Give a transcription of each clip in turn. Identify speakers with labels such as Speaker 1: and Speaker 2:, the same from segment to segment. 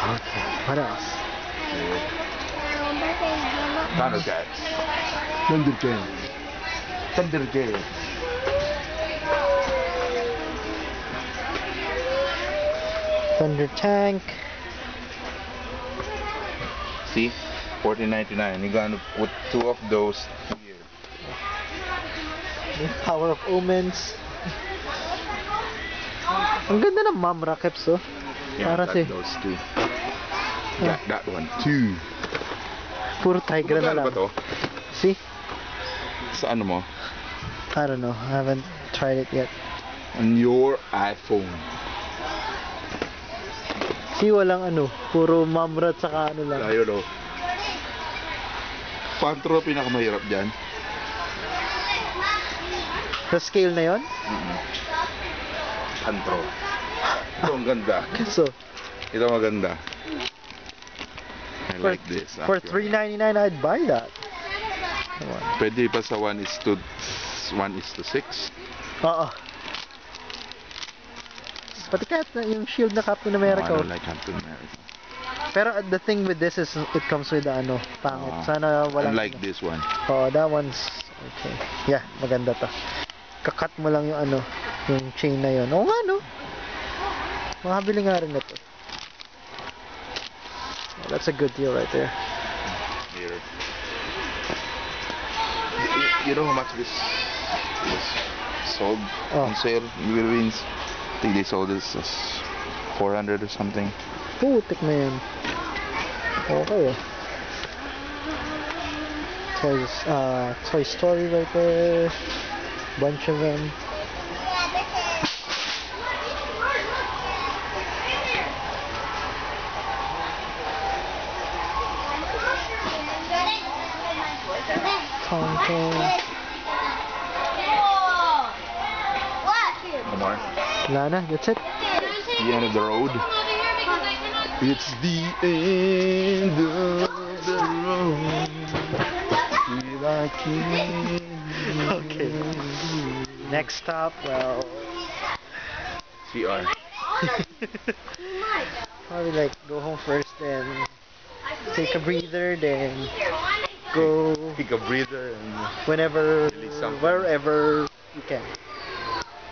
Speaker 1: Okay, what else?
Speaker 2: Thundercats.
Speaker 1: Thundercats.
Speaker 2: Thundercats.
Speaker 1: Thunder Tank.
Speaker 2: See? $14.99. You're gonna put 2 of those here.
Speaker 1: Power of Omens. Ang ganda ng Mom Rackets, oh.
Speaker 2: Yeah,
Speaker 1: Para
Speaker 2: got
Speaker 1: si
Speaker 2: those 2. Got that one too.
Speaker 1: puro Tigra na
Speaker 2: Magkano
Speaker 1: lang.
Speaker 2: ba to?
Speaker 1: See?
Speaker 2: Sa ano mo?
Speaker 1: I don't know. I haven't tried it yet.
Speaker 2: On your iPhone.
Speaker 1: See, walang ano. Puro Mamrat saka ano lang.
Speaker 2: Ayun o. Pantro pinakamahirap dyan.
Speaker 1: Sa scale na yon?
Speaker 2: Pantro. Ito ang ganda.
Speaker 1: So,
Speaker 2: Ito maganda. I
Speaker 1: for,
Speaker 2: like this.
Speaker 1: for
Speaker 2: actually.
Speaker 1: $3.99, I'd buy that. Come on.
Speaker 2: Pwede pa sa 1:6.
Speaker 1: Oo. Pati kahit na yung shield na Captain
Speaker 2: No, I
Speaker 1: America.
Speaker 2: don't like Captain America.
Speaker 1: Pero the thing with this is it comes with the ano, pangit. Sana
Speaker 2: I
Speaker 1: walang
Speaker 2: like this one.
Speaker 1: Oh, that one's okay. Yeah, maganda to. Kakat mo lang yung ano, yung chain na yon. Oo nga no. Makabili nga rin na to. Oh, that's a good deal right there.
Speaker 2: Here. You know how much this sold on sale in the Philippines? I think they sold this as 400 or something.
Speaker 1: Putik na yan. Okay oh. Toy Story right there. Bunch of them. Tonto.
Speaker 2: No more.
Speaker 1: Wala na, that's it.
Speaker 2: The end of the road. It's the end of the road.
Speaker 1: Okay. Next stop, well,
Speaker 2: CR.
Speaker 1: probably like go home first, then take a breather, then go
Speaker 2: Take a breather and
Speaker 1: whenever,
Speaker 2: Release something.
Speaker 1: wherever you can.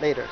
Speaker 1: Later.